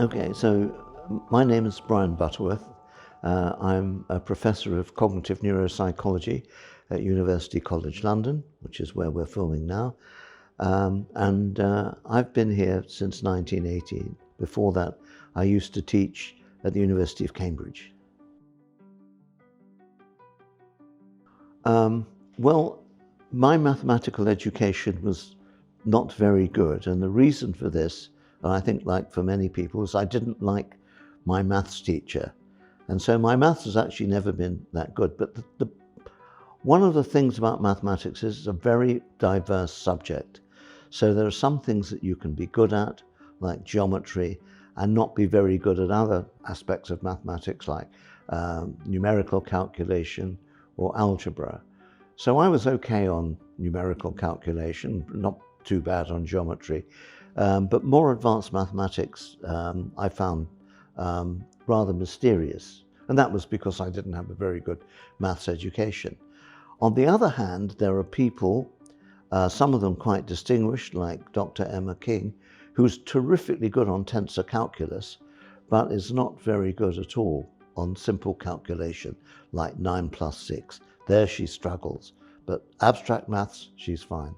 Okay, so my name is Brian Butterworth. I'm a professor of cognitive neuropsychology at University College London, which is where we're filming now. I've been here since 1980. Before that, I used to teach at the University of Cambridge. Well, my mathematical education was not very good, and the reason for this, and I think like for many people, is I didn't like my maths teacher. And so my maths has actually never been that good. But one of the things about mathematics is it's a very diverse subject. So there are some things that you can be good at, like geometry, and not be very good at other aspects of mathematics, like numerical calculation or algebra. So I was okay on numerical calculation, not too bad on geometry, but more advanced mathematics I found rather mysterious. And that was because I didn't have a very good maths education. On the other hand, there are people, some of them quite distinguished, like Dr. Emma King, who's terrifically good on tensor calculus, but is not very good at all on simple calculation, like 9 plus 6. There she struggles, but abstract maths, she's fine.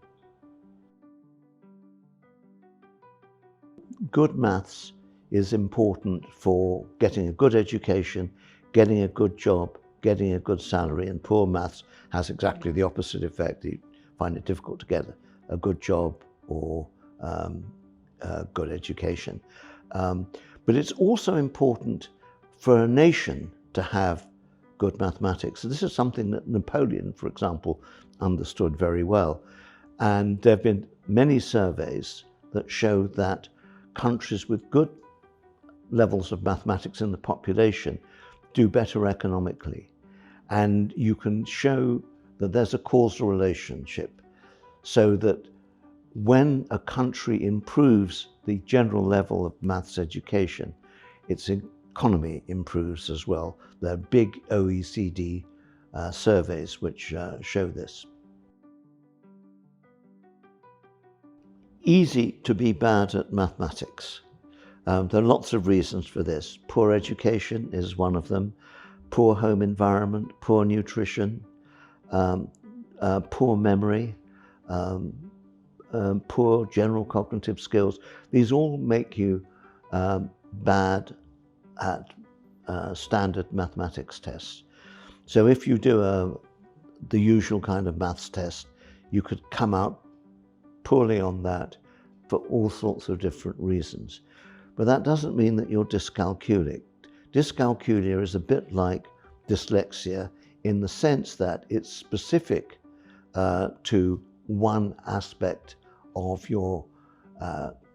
Good maths is important for getting a good education, getting a good job, getting a good salary, and poor maths has exactly the opposite effect. You find it difficult to get a good job or a good education. But it's also important for a nation to have good mathematics. So this is something that Napoleon, for example, understood very well. And there have been many surveys that show that countries with good levels of mathematics in the population do better economically. And you can show that there's a causal relationship, so that when a country improves the general level of maths education, its economy improves as well. There are big OECD surveys which show this. Easy to be bad at mathematics. There are lots of reasons for this. Poor education is one of them. Poor home environment, poor nutrition, poor memory, poor general cognitive skills. These all make you bad at standard mathematics tests. So if you do the usual kind of maths test, you could come out poorly on that for all sorts of different reasons. But that doesn't mean that you're dyscalculic. Dyscalculia is a bit like dyslexia in the sense that it's specific to one aspect of your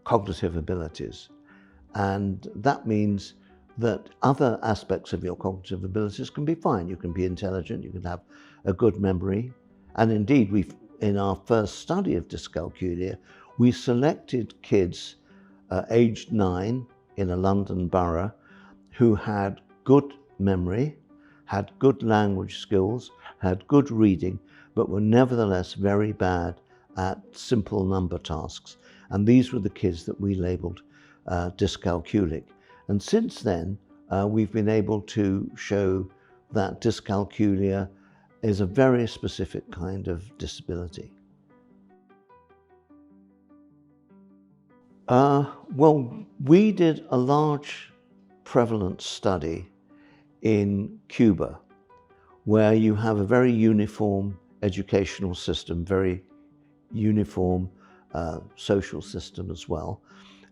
cognitive abilities. And that means that other aspects of your cognitive abilities can be fine. You can be intelligent, you can have a good memory. And indeed, in our first study of dyscalculia, we selected kids aged 9 in a London borough who had good memory, had good language skills, had good reading, but were nevertheless very bad at simple number tasks. And these were the kids that we labeled dyscalculic. And since then, we've been able to show that dyscalculia is a very specific kind of disability. Well, we did a large prevalence study in Cuba, where you have a very uniform educational system, very uniform social system as well.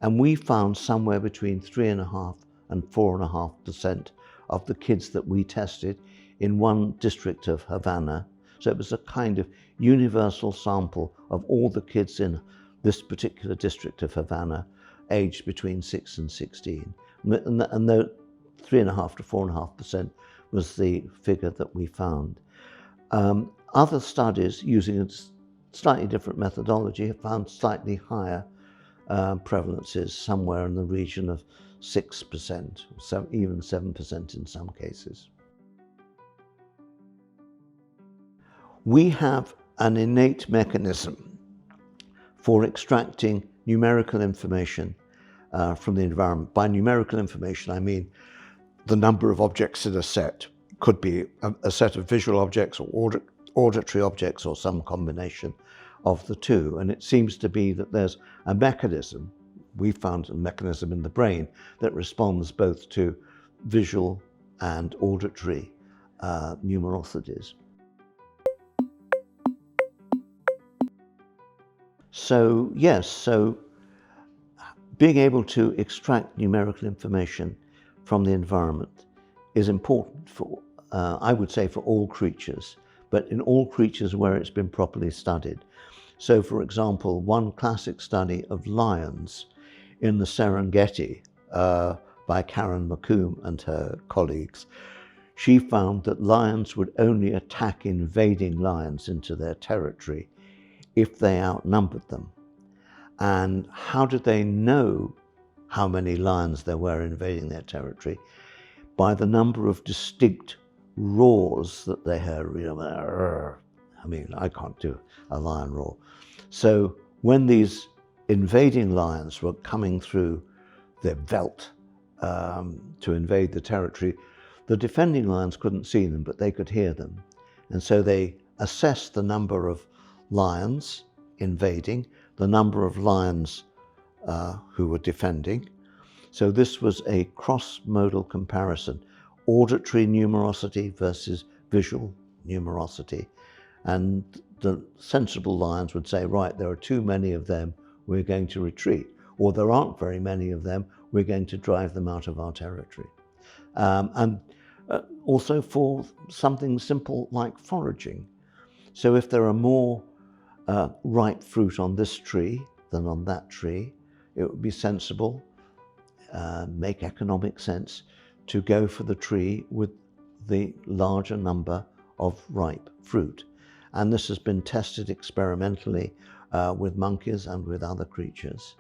And we found somewhere between 3.5% and 4.5% of the kids that we tested in one district of Havana. So it was a kind of universal sample of all the kids in this particular district of Havana, aged between 6 and 16. And the 3.5% to 4.5% was the figure that we found. Other studies using a slightly different methodology have found slightly higher prevalences, somewhere in the region of 6%, even 7% in some cases. We have an innate mechanism for extracting numerical information from the environment. By numerical information, I mean the number of objects in a set. Could be a set of visual objects or auditory objects or some combination of the two. And it seems to be that there's a mechanism, we found a mechanism in the brain that responds both to visual and auditory numerosities. So yes, so being able to extract numerical information from the environment is important for, I would say, for all creatures, but in all creatures where it's been properly studied. So for example, one classic study of lions in the Serengeti by Karen McComb and her colleagues, she found that lions would only attack invading lions into their territory if they outnumbered them. And how did they know how many lions there were invading their territory? By the number of distinct roars that they heard. I mean, I can't do a lion roar. So when these invading lions were coming through their veldt to invade the territory, the defending lions couldn't see them, but they could hear them. And so they assessed the number of lions invading, the number of lions who were defending. So this was a cross-modal comparison, auditory numerosity versus visual numerosity. And the sensible lions would say, right, there are too many of them, we're going to retreat. Or there aren't very many of them, we're going to drive them out of our territory. And also for something simple like foraging. So if there are more ripe fruit on this tree than on that tree, it would be sensible, make economic sense, to go for the tree with the larger number of ripe fruit. And this has been tested experimentally with monkeys and with other creatures.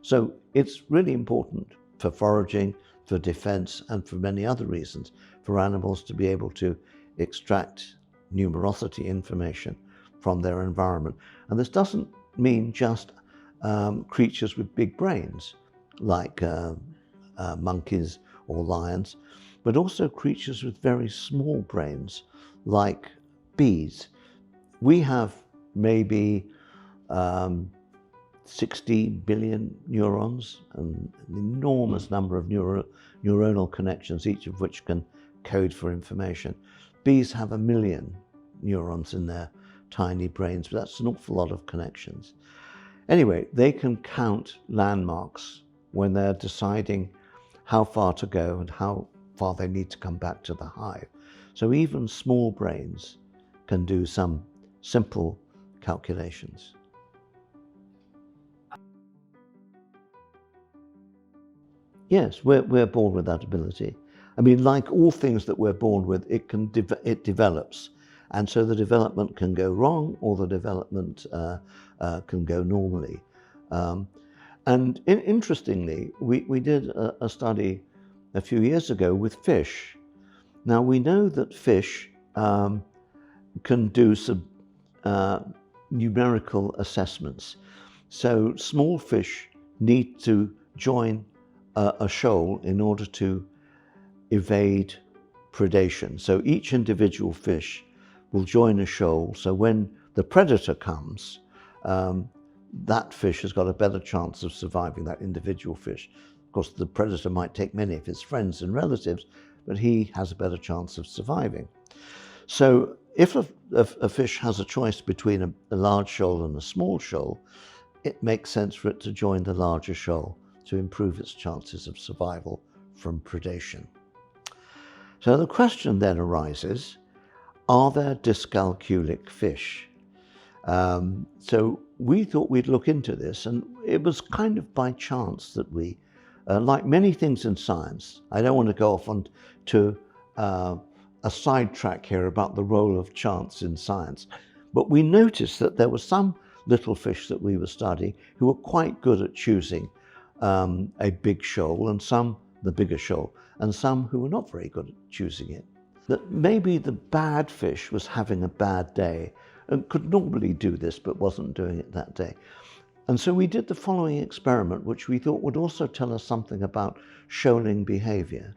So it's really important for foraging, for defense, and for many other reasons, for animals to be able to extract numerosity information from their environment. And this doesn't mean just creatures with big brains, like monkeys or lions, but also creatures with very small brains, like bees. We have maybe 60 billion neurons, and an enormous number of neuronal connections, each of which can code for information. Bees have 1 million neurons in their tiny brains, but that's an awful lot of connections. Anyway, they can count landmarks when they're deciding how far to go and how far they need to come back to the hive. So even small brains can do some simple calculations. Yes, we're born with that ability. I mean, like all things that we're born with, it develops. And so the development can go wrong, or the development can go normally. And interestingly, we did a study a few years ago with fish. Now we know that fish can do some numerical assessments. So small fish need to join a shoal in order to evade predation. So each individual fish will join a shoal. So when the predator comes, that fish has got a better chance of surviving, that individual fish. Of course, the predator might take many of his friends and relatives, but he has a better chance of surviving. So if a fish has a choice between a large shoal and a small shoal, it makes sense for it to join the larger shoal to improve its chances of survival from predation. So the question then arises, are there dyscalculic fish? So we thought we'd look into this, and it was kind of by chance that we, like many things in science, I don't want to go off on to a sidetrack here about the role of chance in science, but we noticed that there were some little fish that we were studying who were quite good at choosing a big shoal, and some the bigger shoal, and some who were not very good at choosing it. That maybe the bad fish was having a bad day and could normally do this but wasn't doing it that day. And so we did the following experiment, which we thought would also tell us something about shoaling behavior.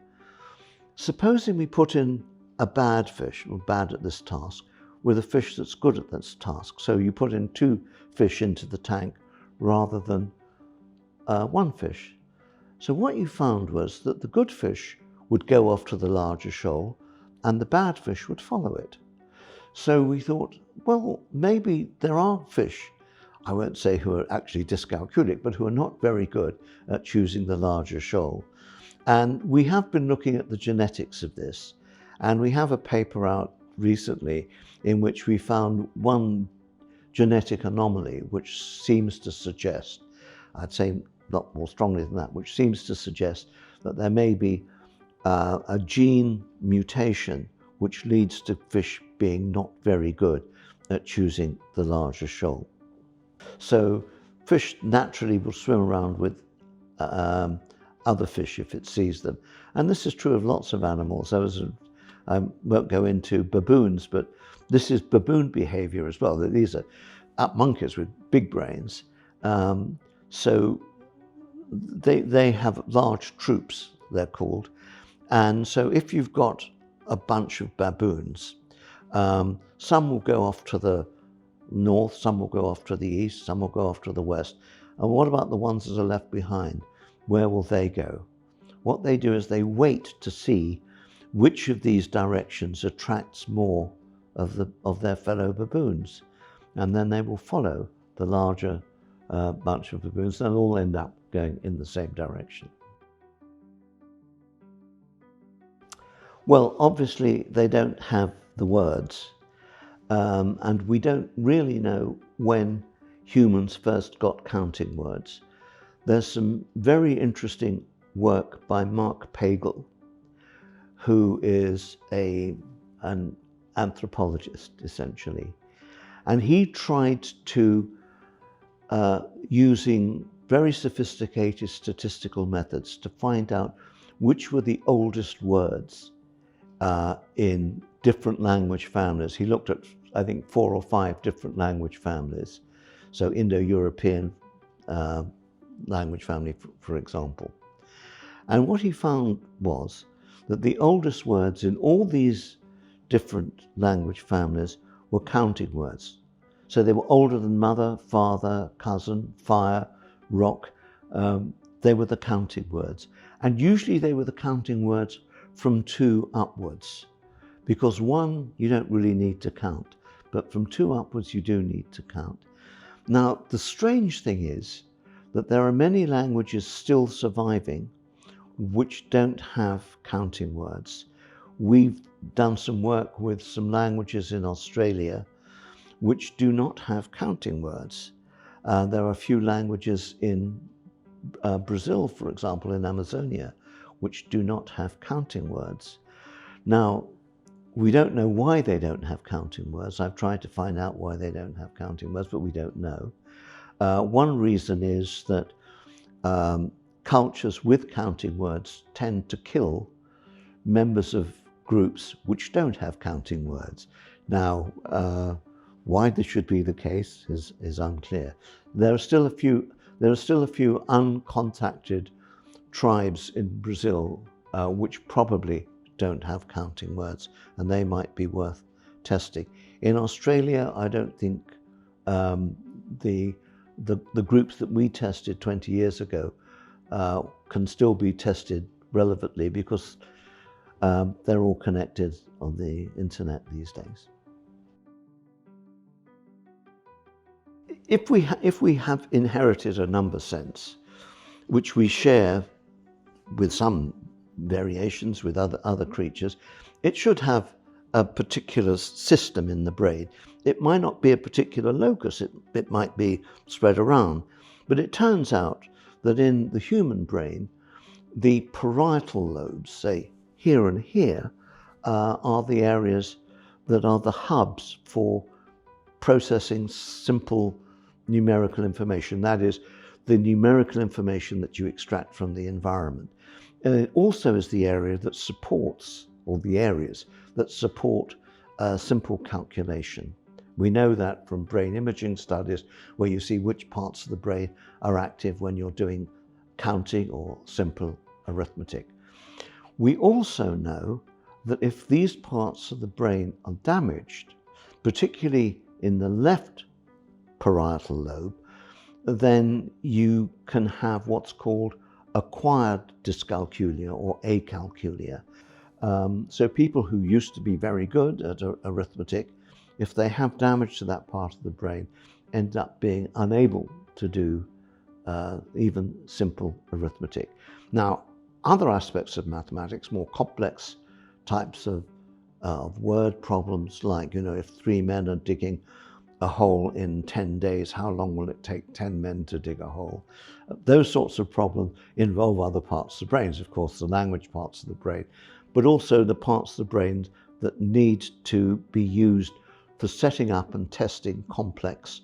Supposing we put in a bad fish, or bad at this task, with a fish that's good at this task. So you put in 2 fish into the tank rather than 1 fish. So what you found was that the good fish would go off to the larger shoal and the bad fish would follow it. So we thought, well, maybe there are fish, I won't say who are actually dyscalculic, but who are not very good at choosing the larger shoal. And we have been looking at the genetics of this, and we have a paper out recently in which we found one genetic anomaly which seems to suggest, I'd say not more strongly than that, which seems to suggest that there may be a gene mutation which leads to fish being not very good at choosing the larger shoal. So fish naturally will swim around with other fish if it sees them. And this is true of lots of animals. I won't go into baboons, but this is baboon behavior as well. These are monkeys with big brains. So they have large troops, they're called. And so if you've got a bunch of baboons, some will go off to the north, some will go off to the east, some will go off to the west. And what about the ones that are left behind? Where will they go? What they do is they wait to see which of these directions attracts more of their fellow baboons. And then they will follow the larger bunch of baboons. They'll all end up going in the same direction. Well, obviously they don't have the words, and we don't really know when humans first got counting words. There's some very interesting work by Mark Pagel, who is an anthropologist, essentially. And he tried to, using very sophisticated statistical methods, to find out which were the oldest words in different language families. He looked at, I think, 4 or 5 different language families. So Indo-European language family, for example. And what he found was that the oldest words in all these different language families were counting words. So they were older than mother, father, cousin, fire, rock. They were the counting words. And usually they were the counting words from 2 upwards. Because 1, you don't really need to count. But from 2 upwards, you do need to count. Now, the strange thing is that there are many languages still surviving which don't have counting words. We've done some work with some languages in Australia which do not have counting words. There are a few languages in Brazil, for example, in Amazonia, which do not have counting words. Now, we don't know why they don't have counting words. I've tried to find out why they don't have counting words, but we don't know. One reason is that cultures with counting words tend to kill members of groups which don't have counting words. Now, why this should be the case is unclear. There are still a few uncontacted tribes in Brazil which probably don't have counting words, and they might be worth testing. In Australia, I don't think the groups that we tested 20 years ago can still be tested relevantly because they're all connected on the internet these days. If we have inherited a number sense, which we share with some variations with other creatures, it should have a particular system in the brain. It might not be a particular locus, it might be spread around, but it turns out that in the human brain, the parietal lobes, say here and here, are the areas that are the hubs for processing simple numerical information. That is, the numerical information that you extract from the environment. And it also is the area that supports, or the areas that support simple calculation We know that from brain imaging studies where you see which parts of the brain are active when you're doing counting or simple arithmetic. We also know that if these parts of the brain are damaged, particularly in the left parietal lobe, then you can have what's called acquired dyscalculia or acalculia. So people who used to be very good at arithmetic, if they have damage to that part of the brain, end up being unable to do even simple arithmetic. Now, other aspects of mathematics, more complex types of word problems, like, if 3 men are digging a hole in 10 days, how long will it take 10 men to dig a hole? Those sorts of problems involve other parts of the brain, of course, the language parts of the brain, but also the parts of the brain that need to be used for setting up and testing complex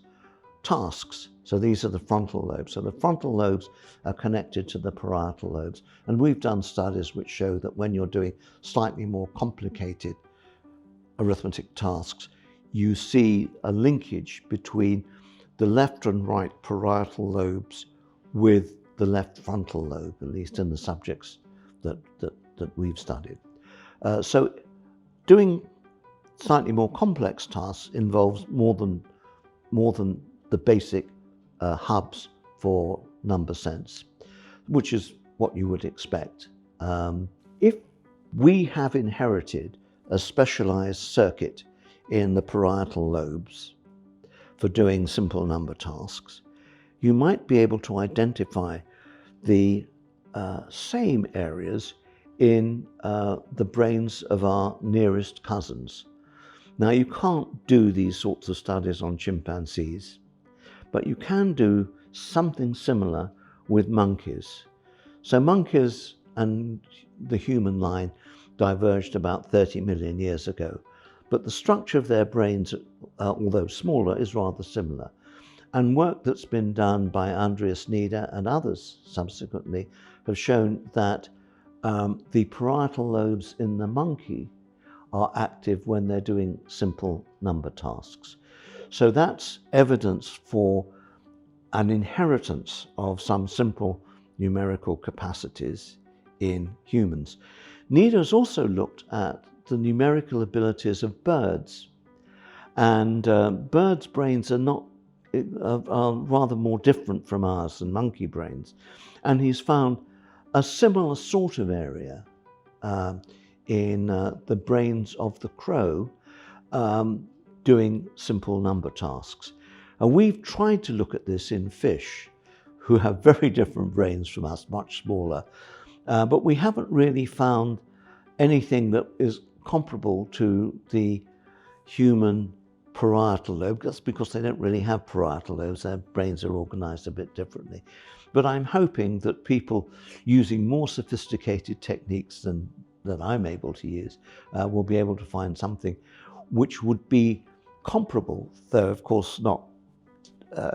tasks. So these are the frontal lobes. So the frontal lobes are connected to the parietal lobes. And we've done studies which show that when you're doing slightly more complicated arithmetic tasks, you see a linkage between the left and right parietal lobes with the left frontal lobe, at least in the subjects that we've studied. So doing slightly more complex tasks involves more than the basic hubs for number sense, which is what you would expect. If we have inherited a specialized circuit in the parietal lobes for doing simple number tasks, you might be able to identify the same areas in the brains of our nearest cousins. Now, you can't do these sorts of studies on chimpanzees, but you can do something similar with monkeys. So monkeys and the human line diverged about 30 million years ago, but the structure of their brains, although smaller, is rather similar. And work that's been done by Andreas Nieder and others subsequently have shown that the parietal lobes in the monkey are active when they're doing simple number tasks. So that's evidence for an inheritance of some simple numerical capacities in humans. Nieder has also looked at the numerical abilities of birds, and birds' brains are rather more different from ours than monkey brains, and he's found a similar sort of area in the brains of the crow doing simple number tasks. And we've tried to look at this in fish, who have very different brains from us, much smaller, but we haven't really found anything that is comparable to the human parietal lobe. That's because they don't really have parietal lobes. Their brains are organized a bit differently. But I'm hoping that people using more sophisticated techniques than I'm able to use will be able to find something which would be comparable, though of course not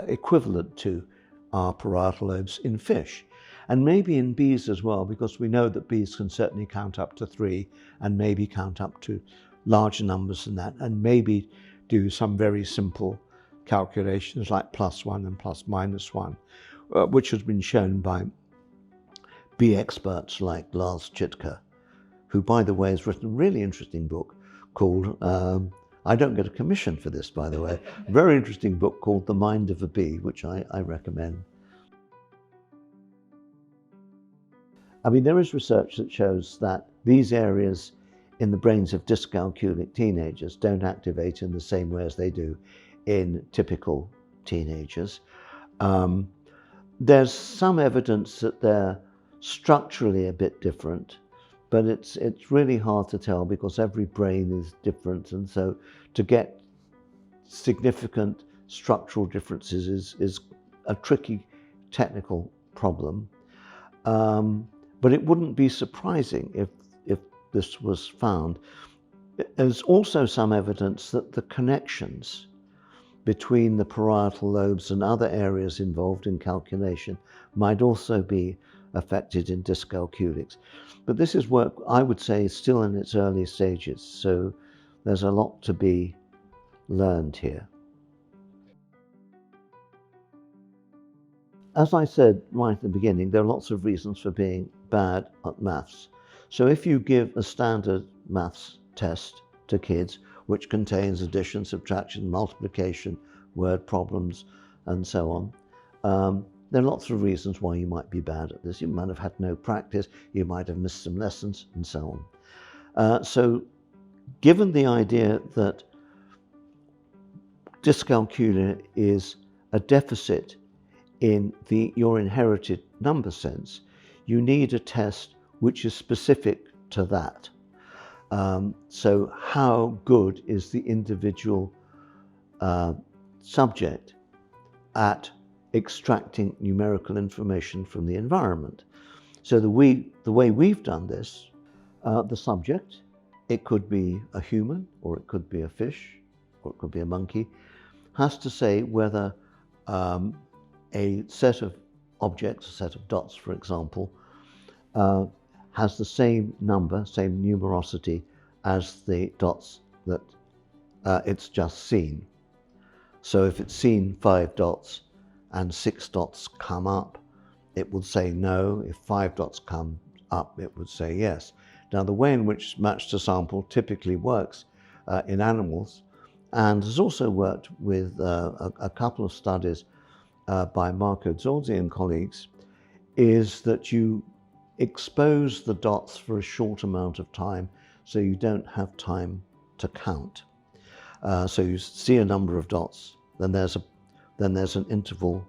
equivalent to our parietal lobes in fish. And maybe in bees as well, because we know that bees can certainly count up to 3 and maybe count up to larger numbers than that, and maybe do some very simple calculations like +1 and ±1, which has been shown by bee experts like Lars Chitka, who, by the way, has written a really interesting book called, I don't get a commission for this, by the way, very interesting book called The Mind of a Bee, which I recommend. I mean, there is research that shows that these areas in the brains of dyscalculic teenagers don't activate in the same way as they do in typical teenagers. There's some evidence that they're structurally a bit different, but it's really hard to tell because every brain is different, and so to get significant structural differences is a tricky technical problem. But it wouldn't be surprising if this was found. There's also some evidence that the connections between the parietal lobes and other areas involved in calculation might also be affected in dyscalculics. But this is work, I would say, still in its early stages, so there's a lot to be learned here. As I said right at the beginning, there are lots of reasons for being bad at maths. So if you give a standard maths test to kids, which contains addition, subtraction, multiplication, word problems, and so on, there are lots of reasons why you might be bad at this. You might have had no practice, you might have missed some lessons, and so on. So given the idea that dyscalculia is a deficit in your inherited number sense, you need a test which is specific to that. So how good is the individual subject at extracting numerical information from the environment? So the way we've done this, the subject, it could be a human, or it could be a fish, or it could be a monkey, has to say whether a set of objects, a set of dots, for example, has the same number, same numerosity as the dots that it's just seen. So if it's seen 5 dots and 6 dots come up, it would say no. If 5 dots come up, it would say yes. Now, the way in which match to sample typically works in animals, and has also worked with a couple of studies by Marco Zorzi and colleagues, is that you expose the dots for a short amount of time so you don't have time to count. So you see a number of dots, then there's an interval,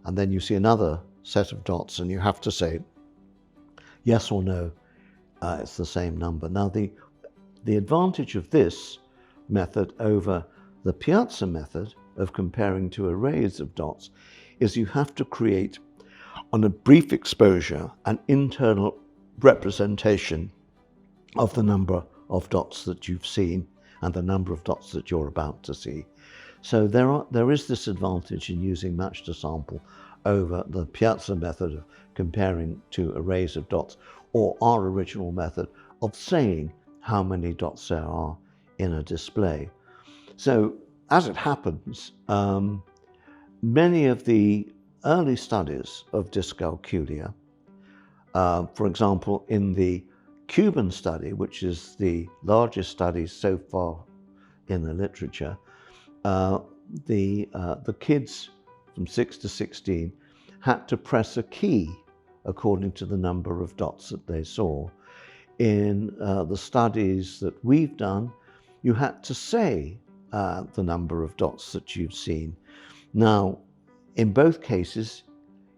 and then you see another set of dots, and you have to say yes or no, it's the same number. Now the advantage of this method over the Piazza method of comparing to arrays of dots is you have to create, on a brief exposure, an internal representation of the number of dots that you've seen and the number of dots that you're about to see. So there is this advantage in using match to sample over the Piazza method of comparing to arrays of dots, or our original method of saying how many dots there are in a display. So as it happens, many of the early studies of dyscalculia, for example, in the Cuban study, which is the largest study so far in the literature, the kids from 6 to 16 had to press a key according to the number of dots that they saw. In the studies that we've done, you had to say the number of dots that you've seen. Now, in both cases,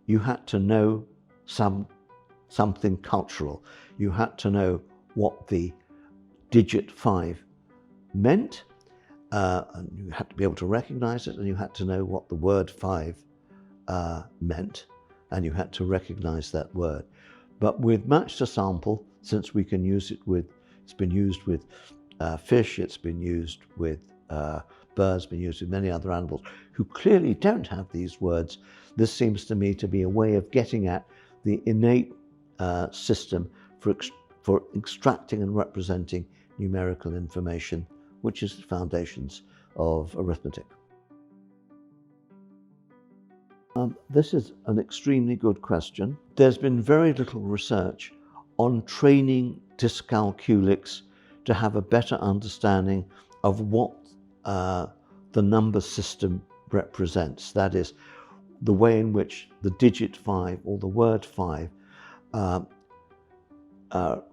you had to know something cultural. You had to know what the digit 5 meant, and you had to be able to recognize it, and you had to know what the word 5 meant, and you had to recognize that word. But with match to sample, since we can use it with, it's been used with fish, it's been used with birds, been used with many other animals who clearly don't have these words, this seems to me to be a way of getting at the innate system for extracting and representing numerical information, which is the foundations of arithmetic. This is an extremely good question. There's been very little research on training dyscalculics to have a better understanding of what the number system represents. That is, the way in which the digit 5 or the word 5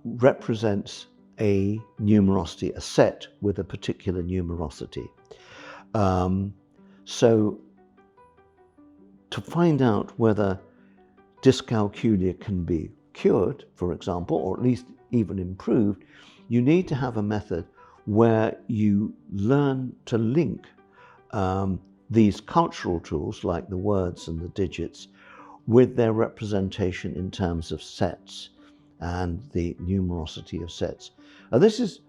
represents a numerosity, a set with a particular numerosity. So to find out whether dyscalculia can be cured, for example, or at least even improved, you need to have a method where you learn to link these cultural tools, like the words and the digits, with their representation in terms of sets and the numerosity of sets. Now, this is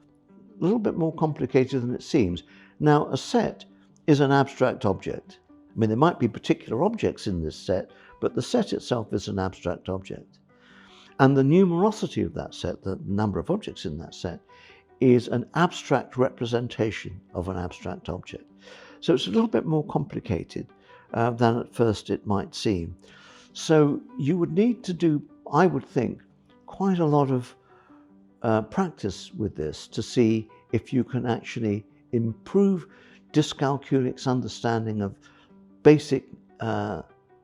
a little bit more complicated than it seems. Now, a set is an abstract object. I mean, there might be particular objects in this set, but the set itself is an abstract object. And the numerosity of that set, the number of objects in that set, is an abstract representation of an abstract object. So it's a little bit more complicated than at first it might seem. So you would need to do, I would think, quite a lot of practice with this to see if you can actually improve dyscalculic's understanding of basic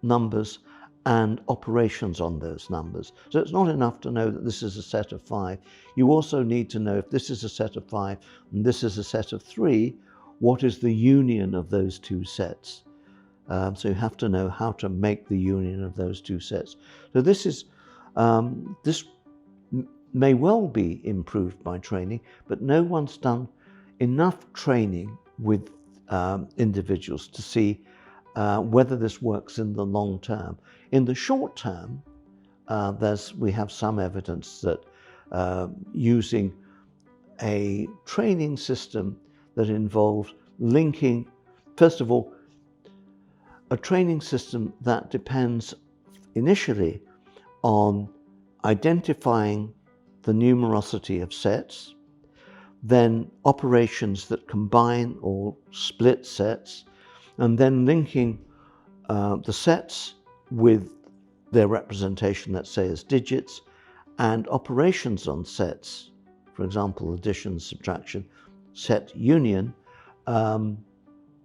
numbers and operations on those numbers. So it's not enough to know that this is a set of 5. You also need to know if this is a set of 5 and this is a set of 3, what is the union of those two sets? So you have to know how to make the union of those two sets. So this may well be improved by training, but no one's done enough training with individuals to see whether this works in the long term. In the short term, we have some evidence that using a training system that involves linking, first of all, a training system that depends initially on identifying the numerosity of sets, then operations that combine or split sets, and then linking the sets with their representation, let's say as digits, and operations on sets, for example, addition, subtraction, set union,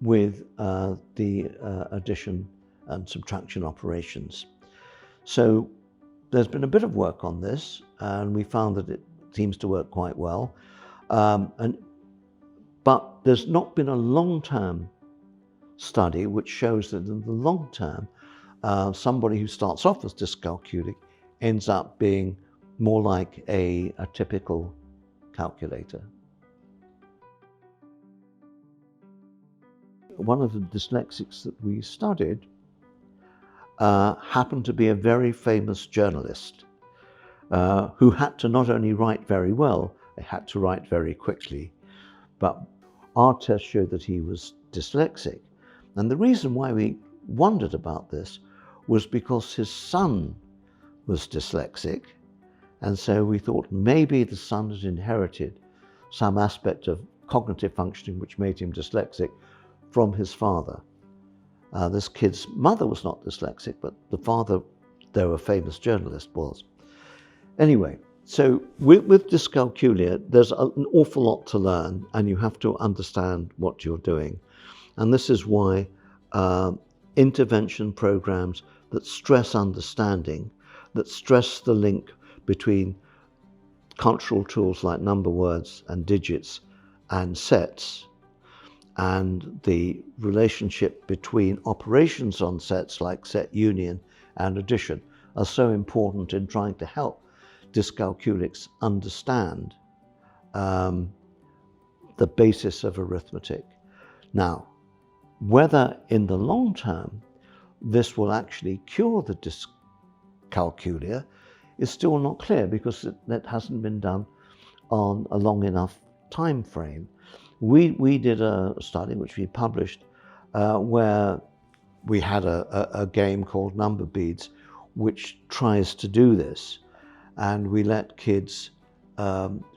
with the addition and subtraction operations. So there's been a bit of work on this, and we found that it seems to work quite well. But there's not been a long-term study which shows that in the long term, somebody who starts off as dyscalculic ends up being more like a typical calculator. One of the dyslexics that we studied happened to be a very famous journalist who had to not only write very well, they had to write very quickly. But our test showed that he was dyslexic. And the reason why we wondered about this was because his son was dyslexic. And so we thought maybe the son had inherited some aspect of cognitive functioning which made him dyslexic from his father. This kid's mother was not dyslexic, but the father, though a famous journalist, was. Anyway, so with dyscalculia, there's an awful lot to learn, and you have to understand what you're doing. And this is why intervention programs that stress understanding, that stress the link between cultural tools like number words and digits and sets, and the relationship between operations on sets like set union and addition are so important in trying to help dyscalculics understand the basis of arithmetic. Now, whether in the long term this will actually cure the dyscalculia is still not clear, because that hasn't been done on a long enough time frame. We did a study which we published where we had a game called Number Beads which tries to do this, and we let kids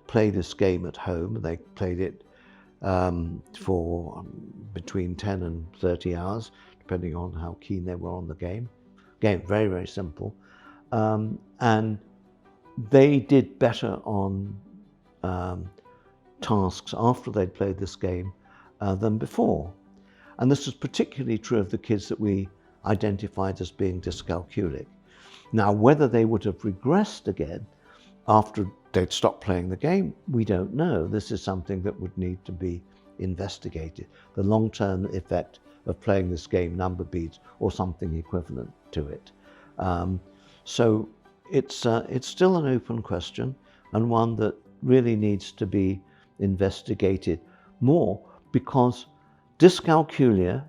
play this game at home. They played it for between 10 and 30 hours, depending on how keen they were on the game. Very, very simple. And they did better on tasks after they'd played this game than before. And this was particularly true of the kids that we identified as being dyscalculic. Now, whether they would have regressed again after they'd stopped playing the game, we don't know. This is something that would need to be investigated, the long-term effect of playing this game, Number Beads, or something equivalent to it. So it's still an open question, and one that really needs to be investigated more, because dyscalculia,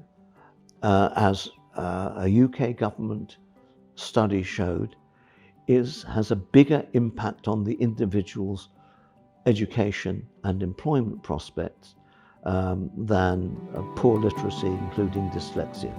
as a UK government study showed, has a bigger impact on the individual's education and employment prospects than poor literacy, including dyslexia.